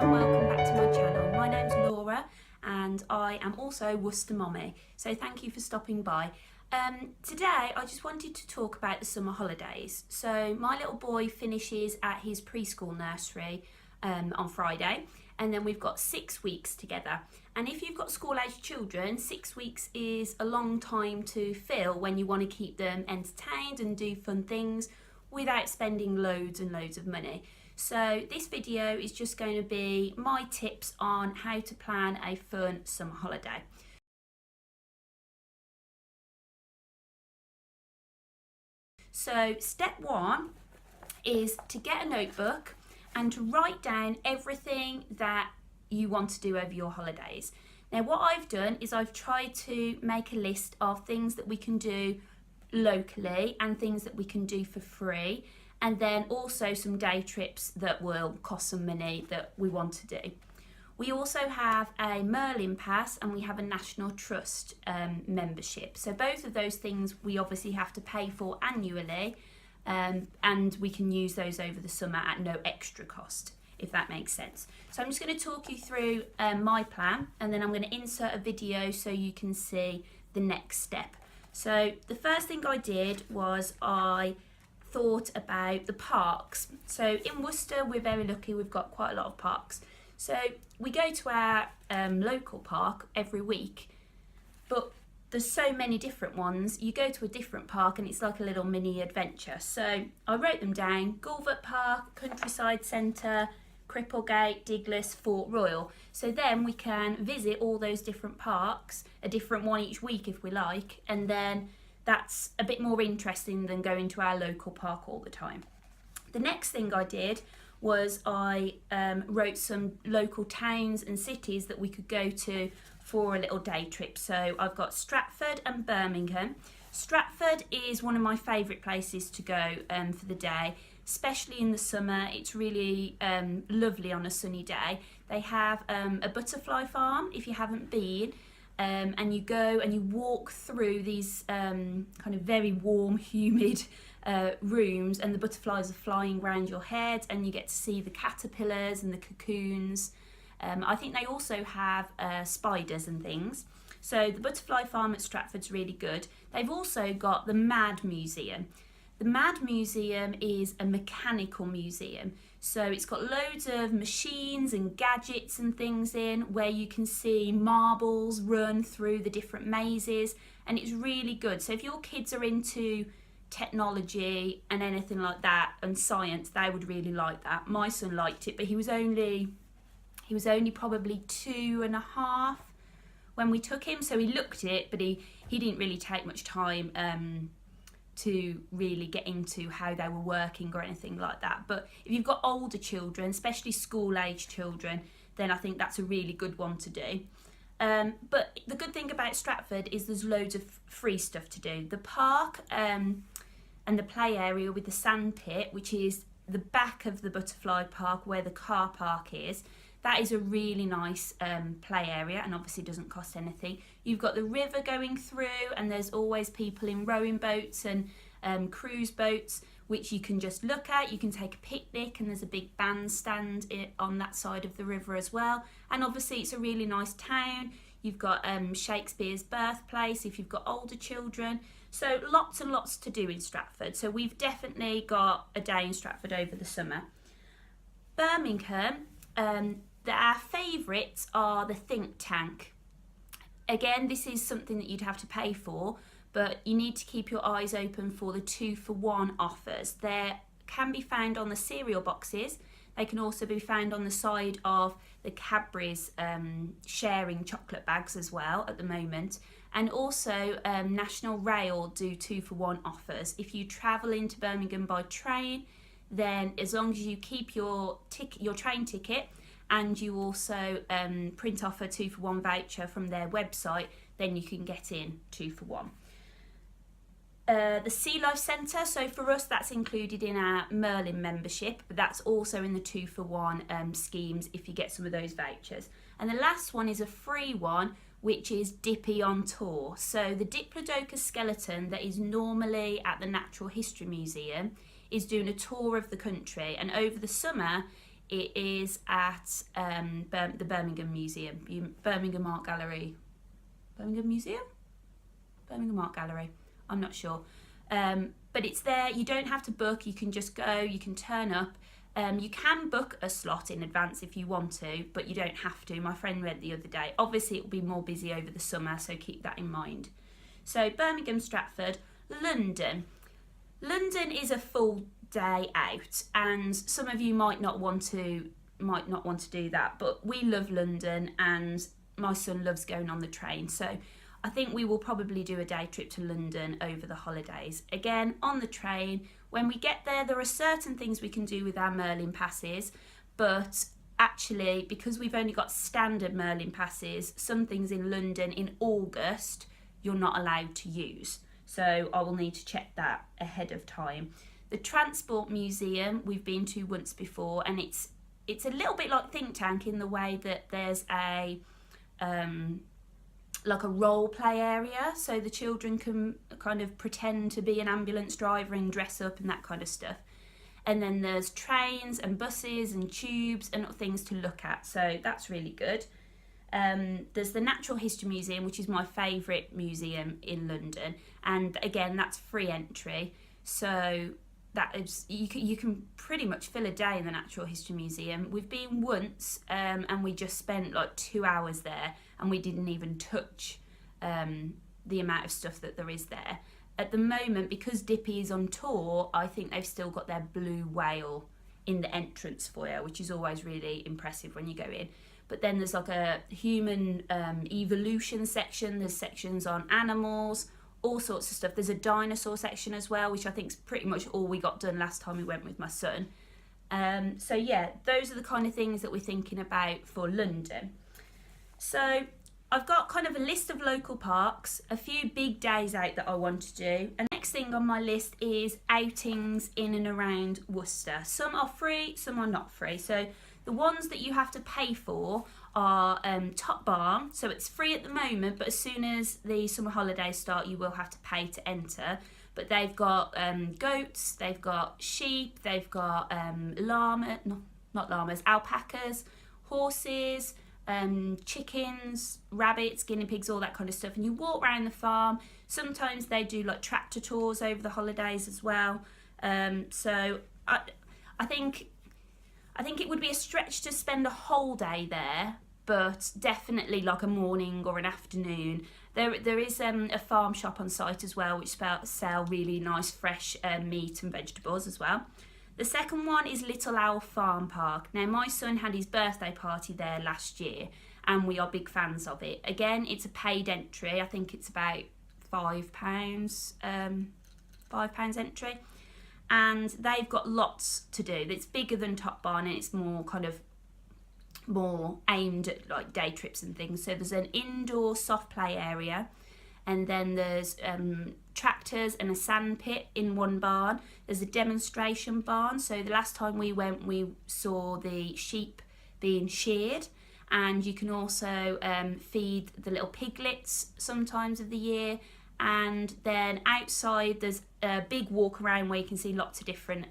and welcome back to my channel. My name's Laura and I am also Worcester Mommy, so thank you for stopping by. Today I just wanted to talk about the summer holidays. So my little boy finishes at his preschool nursery on Friday, and then we've got 6 weeks together. And if you've got school-aged children, 6 weeks is a long time to fill when you want to keep them entertained and do fun things without spending loads and loads of money. So this video is just going to be my tips on how to plan a fun summer holiday. So step one is to get a notebook and to write down everything that you want to do over your holidays. Now what I've done is I've tried to make a list of things that we can do locally and things that we can do for free, and then also some day trips that will cost some money that we want to do. We also have a Merlin Pass and we have a National Trust membership. So both of those things we obviously have to pay for annually, and we can use those over the summer at no extra cost, if that makes sense. So I'm just going to talk you through my plan, and then I'm going to insert a video so you can see the next step. So the first thing I did was I thought about the parks. So in Worcester we're very lucky, we've got quite a lot of parks. So we go to our local park every week, but there's so many different ones. You go to a different park and it's like a little mini adventure. So I wrote them down: Gulvert Park, Countryside Centre, Cripplegate, Diglas, Fort Royal. So then we can visit all those different parks, a different one each week if we like, and then that's a bit more interesting than going to our local park all the time. The next thing I did was I wrote some local towns and cities that we could go to for a little day trip. So I've got Stratford and Birmingham. Stratford is one of my favourite places to go for the day, especially in the summer. It's really lovely on a sunny day. They have a butterfly farm if you haven't been. And you go and you walk through these kind of very warm, humid rooms, and the butterflies are flying around your head, and you get to see the caterpillars and the cocoons. I think they also have spiders and things. So the butterfly farm at Stratford's really good. They've also got the Mad Museum. The Mad Museum is a mechanical museum. So it's got loads of machines and gadgets and things in, where you can see marbles run through the different mazes, and it's really good. So if your kids are into technology and anything like that and science, they would really like that. My son liked it, but he was only probably 2.5 when we took him, so he looked at it, but he didn't really take much time to really get into how they were working or anything like that. But if you've got older children, especially school-aged children, then I think that's a really good one to do. But the good thing about Stratford is there's loads of free stuff to do. The park and the play area with the sand pit, which is the back of the butterfly park where the car park is, that is a really nice play area, and obviously doesn't cost anything. You've got the river going through, and there's always people in rowing boats and cruise boats, which you can just look at. You can take a picnic, and there's a big bandstand on that side of the river as well. And obviously it's a really nice town. You've got Shakespeare's birthplace if you've got older children. So lots and lots to do in Stratford. So we've definitely got a day in Stratford over the summer. Birmingham, our favourites are the Think Tank. Again, this is something that you'd have to pay for, but you need to keep your eyes open for the 2-for-1 offers. They can be found on the cereal boxes. They can also be found on the side of the Cadbury's sharing chocolate bags as well at the moment. And also National Rail do 2-for-1 offers. If you travel into Birmingham by train, then as long as you keep your train ticket, and you also print off a 2-for-1 voucher from their website, then you can get in 2-for-1. The Sea Life Centre, so for us that's included in our Merlin membership, but that's also in the 2-for-1 schemes if you get some of those vouchers. And the last one is a free one, which is Dippy on Tour. So the Diplodocus skeleton that is normally at the Natural History Museum is doing a tour of the country, and over the summer it is at the Birmingham Museum, Birmingham Art Gallery. Birmingham Museum? Birmingham Art Gallery, I'm not sure. But it's there, you don't have to book, you can just go, you can turn up. You can book a slot in advance if you want to, but you don't have to. My friend went the other day. Obviously it will be more busy over the summer, so keep that in mind. So Birmingham, Stratford, London. London is a full day out, and some of you might not want to do that, but we love London and my son loves going on the train, so I think we will probably do a day trip to London over the holidays. Again, on the train. When we get there are certain things we can do with our Merlin passes, but actually, because we've only got standard Merlin passes, some things in London in August you're not allowed to use. So I will need to check that ahead of time. The Transport Museum we've been to once before, and it's a little bit like Think Tank in the way that there's a like a role play area, so the children can kind of pretend to be an ambulance driver and dress up and that kind of stuff. And then there's trains and buses and tubes and things to look at, so that's really good. There's the Natural History Museum, which is my favourite museum in London, and again that's free entry, so that is you can pretty much fill a day in the Natural History Museum. We've been once and we just spent like 2 hours there and we didn't even touch the amount of stuff that there is there. At the moment, because Dippy is on tour, I think they've still got their blue whale in the entrance foyer, which is always really impressive when you go in. But then there's like a human evolution section, there's sections on animals, all sorts of stuff. There's a dinosaur section as well, which I think is pretty much all we got done last time we went with my son. So yeah, those are the kind of things that we're thinking about for London. So I've got kind of a list of local parks, a few big days out that I want to do. And next thing on my list is outings in and around Worcester. Some are free, some are not free. So the ones that you have to pay for are Top Barn, so it's free at the moment, but as soon as the summer holidays start you will have to pay to enter. But they've got goats, they've got sheep, they've got alpacas, horses, chickens, rabbits, guinea pigs, all that kind of stuff, and you walk around the farm. Sometimes they do like tractor tours over the holidays as well. So I think it would be a stretch to spend a whole day there, but definitely like a morning or an afternoon. There is a farm shop on site as well, which sell really nice fresh meat and vegetables as well. The second one is Little Owl Farm Park. Now my son had his birthday party there last year and we are big fans of it. Again, it's a paid entry. I think it's about £5 entry. And they've got lots to do. It's bigger than Top Barn and it's more aimed at like day trips and things. So there's an indoor soft play area, and then there's tractors and a sand pit in one barn. There's a demonstration barn. So the last time we went, we saw the sheep being sheared, and you can also feed the little piglets sometimes of the year. And then outside there's a big walk around where you can see lots of different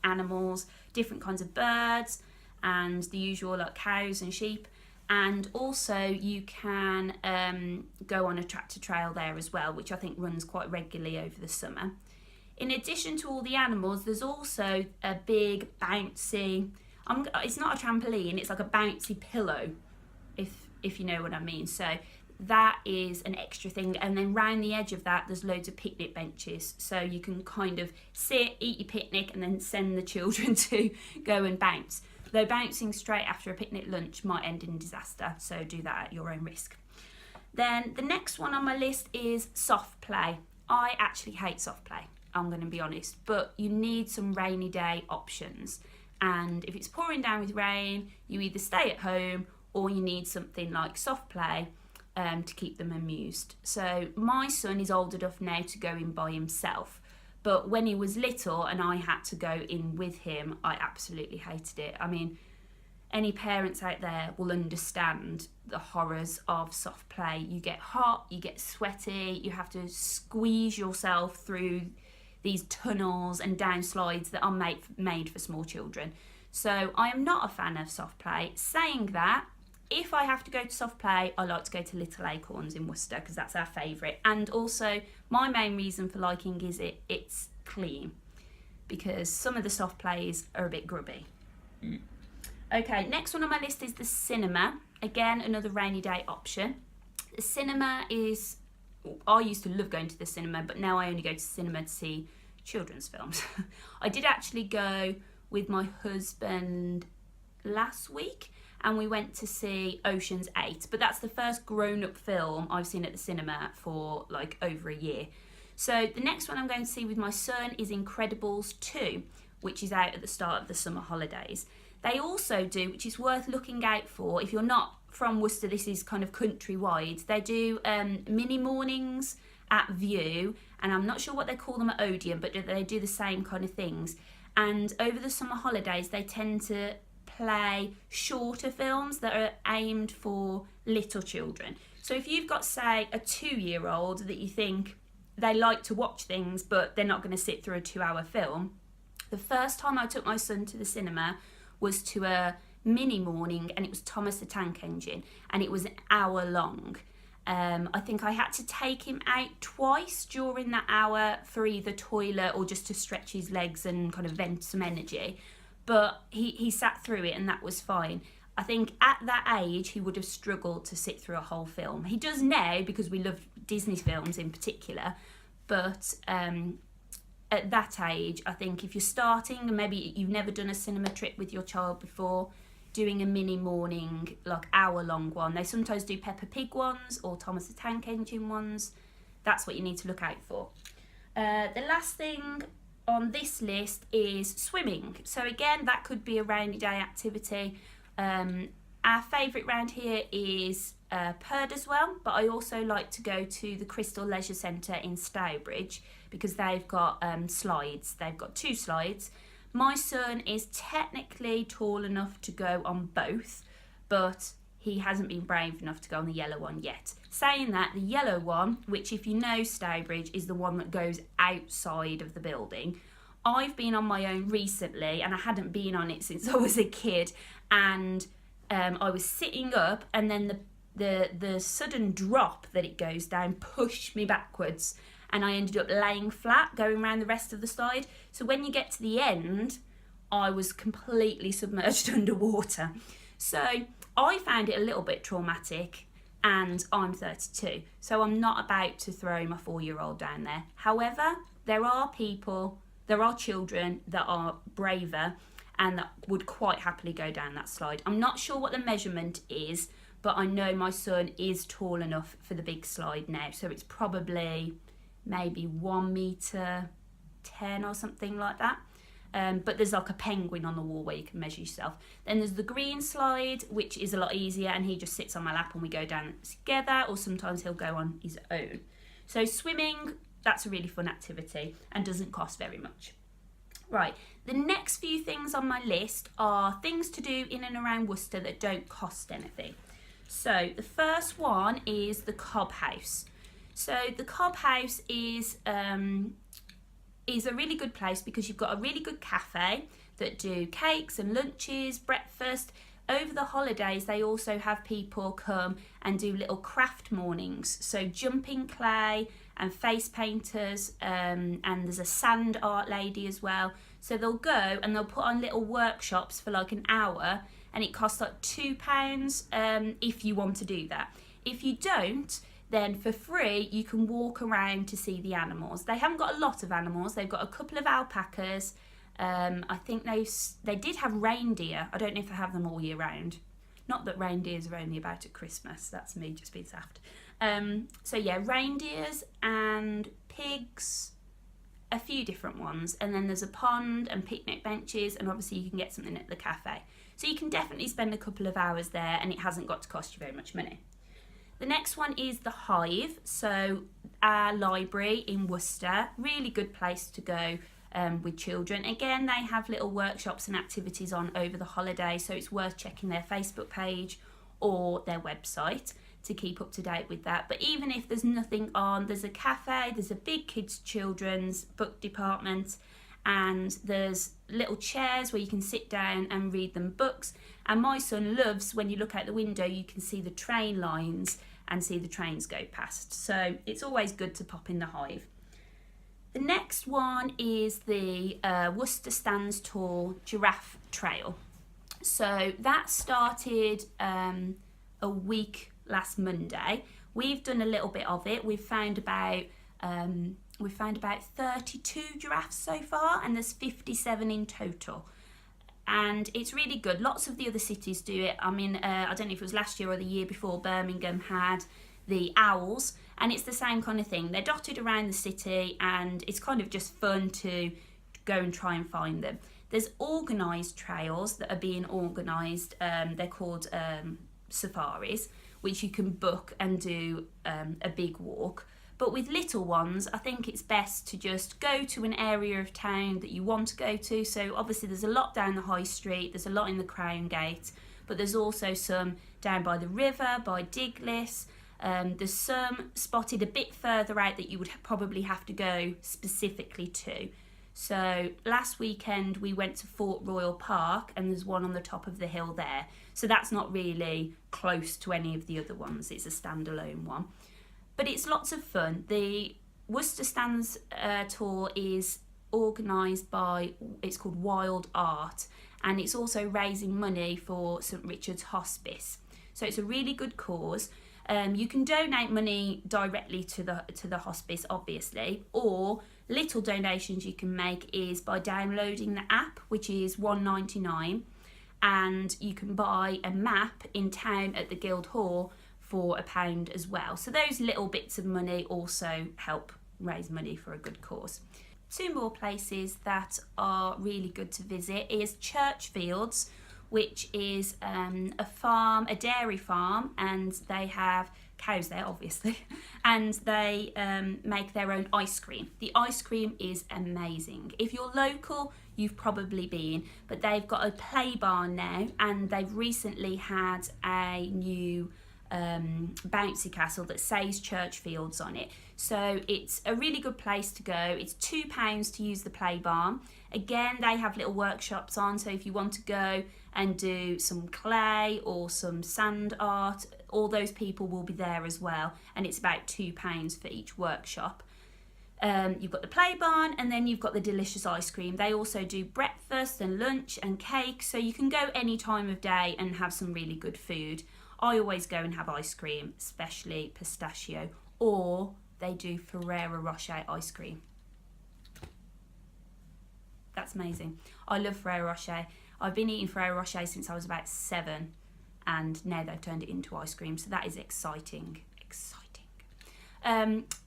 animals, different kinds of birds, and the usual like cows and sheep. And also you can go on a tractor trail there as well, which I think runs quite regularly over the summer. In addition to all the animals, there's also a big bouncy, it's not a trampoline, it's like a bouncy pillow, if you know what I mean. So that is an extra thing, and then round the edge of that there's loads of picnic benches, so you can kind of sit, eat your picnic, and then send the children to go and bounce. Though bouncing straight after a picnic lunch might end in disaster, so do that at your own risk. Then the next one on my list is soft play. I actually hate soft play, I'm going to be honest, but you need some rainy day options, and if it's pouring down with rain you either stay at home or you need something like soft play to keep them amused. So my son is old enough now to go in by himself, but when he was little and I had to go in with him, I absolutely hated it. I mean, any parents out there will understand the horrors of soft play. You get hot, you get sweaty, you have to squeeze yourself through these tunnels and down slides that are made for small children. So I am not a fan of soft play. Saying that, if I have to go to soft play, I like to go to Little Acorns in Worcester because that's our favourite. And also, my main reason for liking is it's clean, because some of the soft plays are a bit grubby. Okay, next one on my list is the cinema. Again, another rainy day option. The cinema is, I used to love going to the cinema, but now I only go to cinema to see children's films. I did actually go with my husband last week, and we went to see Ocean's 8, but that's the first grown-up film I've seen at the cinema for like over a year. So the next one I'm going to see with my son is Incredibles 2, which is out at the start of the summer holidays. They also do, which is worth looking out for, if you're not from Worcester, this is kind of countrywide, they do mini mornings at View, and I'm not sure what they call them at Odeon, but they do the same kind of things. And over the summer holidays, they tend to play shorter films that are aimed for little children. So if you've got, say, a 2-year-old that you think they like to watch things, but they're not going to sit through a 2-hour film, the first time I took my son to the cinema was to a mini morning, and it was Thomas the Tank Engine, and it was an hour long. I think I had to take him out twice during that hour for either toilet or just to stretch his legs and kind of vent some energy. But he sat through it, and that was fine. I think at that age he would have struggled to sit through a whole film. He does now because we love Disney films in particular, but at that age, I think if you're starting and maybe you've never done a cinema trip with your child before, doing a mini morning, like hour-long one. They sometimes do Peppa Pig ones or Thomas the Tank Engine ones. That's what you need to look out for. The last thing on this list is swimming. So again, that could be a rainy day activity. Our favourite round here is Purderswell, but I also like to go to the Crystal Leisure Centre in Stourbridge because they've got slides. They've got 2 slides. My son is technically tall enough to go on both, but he hasn't been brave enough to go on the yellow one yet. Saying that, the yellow one, which if you know Stourbridge, is the one that goes outside of the building. I've been on my own recently, and I hadn't been on it since I was a kid, and I was sitting up, and then the sudden drop that it goes down pushed me backwards, and I ended up laying flat going around the rest of the slide. So when you get to the end, I was completely submerged underwater. So I found it a little bit traumatic, and I'm 32, so I'm not about to throw my 4-year-old down there. However, there are children that are braver and that would quite happily go down that slide. I'm not sure what the measurement is, but I know my son is tall enough for the big slide now, so it's probably maybe 1 meter 10 or something like that. But there's like a penguin on the wall where you can measure yourself. Then there's the green slide, which is a lot easier, and he just sits on my lap and we go down together, or sometimes he'll go on his own. So swimming, that's a really fun activity and doesn't cost very much. Right, the next few things on my list are things to do in and around Worcester that don't cost anything. So the first one is the Cob House. So the Cob House is a really good place because you've got a really good cafe that do cakes and lunches, breakfast. Over the holidays, they also have people come and do little craft mornings. So jumping clay and face painters, and there's a sand art lady as well. So they'll go and they'll put on little workshops for like an hour, and it costs like £2 if you want to do that. If you don't, then for free you can walk around to see the animals. They haven't got a lot of animals. They've got a couple of alpacas. I think they did have reindeer. I don't know if they have them all year round. Not that reindeers are only about at Christmas. That's me just being saft. So yeah, reindeers and pigs, a few different ones. And then there's a pond and picnic benches, and obviously you can get something at the cafe. So you can definitely spend a couple of hours there, and it hasn't got to cost you very much money. The next one is the Hive. So our library in Worcester, really good place to go with children. Again, they have little workshops and activities on over the holiday, so it's worth checking their Facebook page or their website to keep up to date with that. But even if there's nothing on, there's a cafe, there's a big kids children's book department, and there's little chairs where you can sit down and read them books. And my son loves, when you look out the window, you can see the train lines and see the trains go past. So it's always good to pop in the hive. The next one is the Worcester Stands Tall Giraffe Trail. So that started a week last Monday. We've done a little bit of it. We've found about 32 giraffes so far, and there's 57 in total. And it's really good. Lots of the other cities do it. I mean, I don't know if it was last year or the year before, Birmingham had the owls, and it's the same kind of thing. They're dotted around the city, and it's kind of just fun to go and try and find them. There's organised trails that are being organised. They're called safaris, which you can book and do a big walk. But with little ones, I think it's best to just go to an area of town that you want to go to. So obviously there's a lot down the high street, there's a lot in the Crown Gate, but there's also some down by the river, by Diglis. There's some spotted a bit further out that you would probably have to go specifically to. So last weekend we went to Fort Royal Park, and there's one on the top of the hill there. So that's not really close to any of the other ones, it's a standalone one. But it's lots of fun. The Worcester Stands tour is organised by, it's called Wild Art, and it's also raising money for St Richard's Hospice. So it's a really good cause. You can donate money directly to the hospice, obviously, or little donations you can make is by downloading the app, which is $1.99, and you can buy a map in town at the Guildhall for £1 as well. So those little bits of money also help raise money for a good cause. Two more places that are really good to visit is Churchfields, which is a farm, a dairy farm, and they have cows there obviously, and they make their own ice cream. The ice cream is amazing. If you're local, you've probably been, but they've got a play barn now, and they've recently had a new bouncy castle that says Churchfields on it. So it's a really good place to go. It's £2 to use the play barn. Again, they have little workshops on, so if you want to go and do some clay or some sand art, all those people will be there as well, and it's about £2 for each workshop. You've got the play barn, and then you've got the delicious ice cream. They also do breakfast and lunch and cake, so you can go any time of day and have some really good food. I always go and have ice cream, especially pistachio, or they do Ferrero Rocher ice cream. That's amazing. I love Ferrero Rocher. I've been eating Ferrero Rocher since I was about 7, and now they've turned it into ice cream, so that is exciting.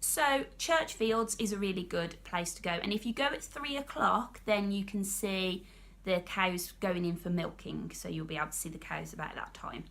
So Churchfields is a really good place to go, and if you go at 3 o'clock, then you can see the cows going in for milking, so you'll be able to see the cows about that time.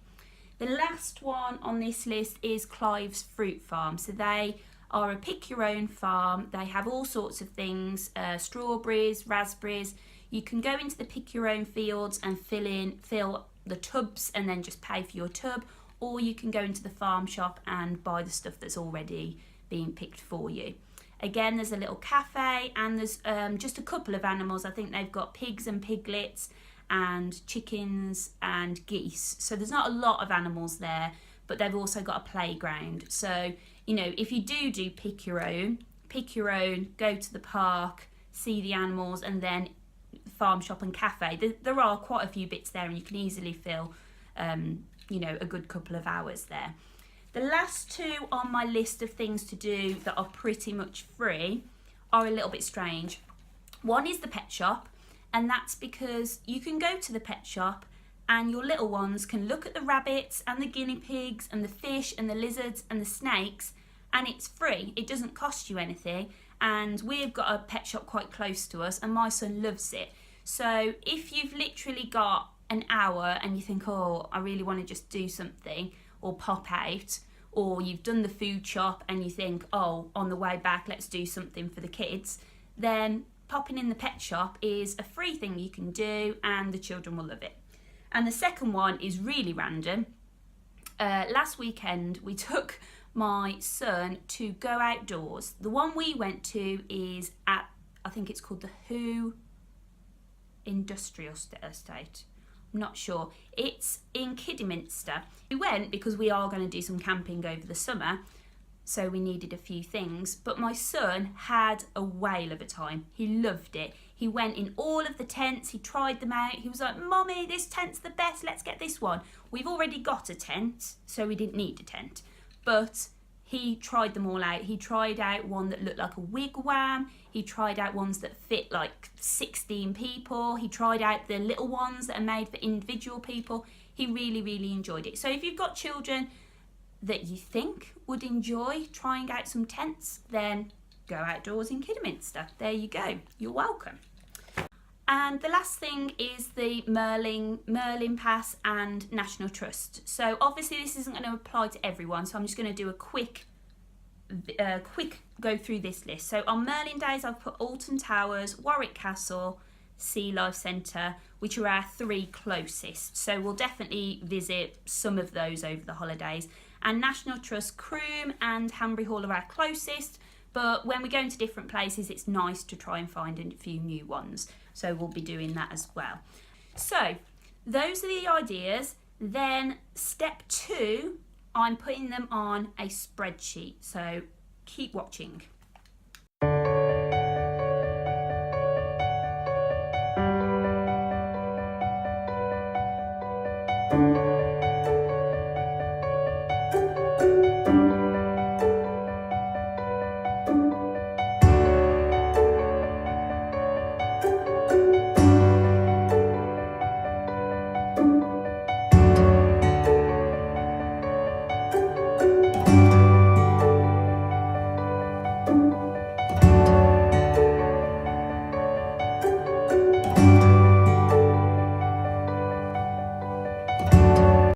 The last one on this list is Clive's Fruit Farm. So they are a pick your own farm. They have all sorts of things, strawberries, raspberries. You can go into the pick your own fields and fill the tubs and then just pay for your tub, or you can go into the farm shop and buy the stuff that's already being picked for you. Again, there's a little cafe, and there's just a couple of animals. I think they've got pigs and piglets and chickens and geese. So there's not a lot of animals there, but they've also got a playground. So, you know, if you do pick your own, go to the park, see the animals, and then farm shop and cafe. There are quite a few bits there, and you can easily fill, you know, a good couple of hours there. The last two on my list of things to do that are pretty much free are a little bit strange. One is the pet shop, and that's because you can go to the pet shop and your little ones can look at the rabbits and the guinea pigs and the fish and the lizards and the snakes, and it's free. It doesn't cost you anything, and we've got a pet shop quite close to us, and my son loves it. So if you've literally got an hour and you think, oh, I really want to just do something or pop out, or you've done the food shop and you think, oh, on the way back, let's do something for the kids, then popping in the pet shop is a free thing you can do, and the children will love it. And the second one is really random. Last weekend, we took my son to go outdoors. The one we went to is at, I think it's called the Who Industrial Estate. I'm not sure. It's in Kidderminster. We went because we are going to do some camping over the summer, so we needed a few things. But my son had a whale of a time. He loved it. He went in all of the tents. He tried them out. He was like, "Mommy, this tent's the best. Let's get this one." We've already got a tent, so we didn't need a tent. But he tried them all out. He tried out one that looked like a wigwam. He tried out ones that fit like 16 people. He tried out the little ones that are made for individual people. He really, really enjoyed it. So if you've got children that you think would enjoy trying out some tents, then go outdoors in Kidderminster. There you go. You're welcome. And the last thing is the Merlin Pass and National Trust. So obviously this isn't going to apply to everyone, so I'm just going to do a quick go through this list. So on Merlin days, I've put Alton Towers, Warwick Castle, Sea Life Centre, which are our 3 closest. So we'll definitely visit some of those over the holidays. And National Trust, Croom and Hanbury Hall are our closest. But when we go into different places, it's nice to try and find a few new ones. So we'll be doing that as well. So those are the ideas. Then step 2, I'm putting them on a spreadsheet. So keep watching.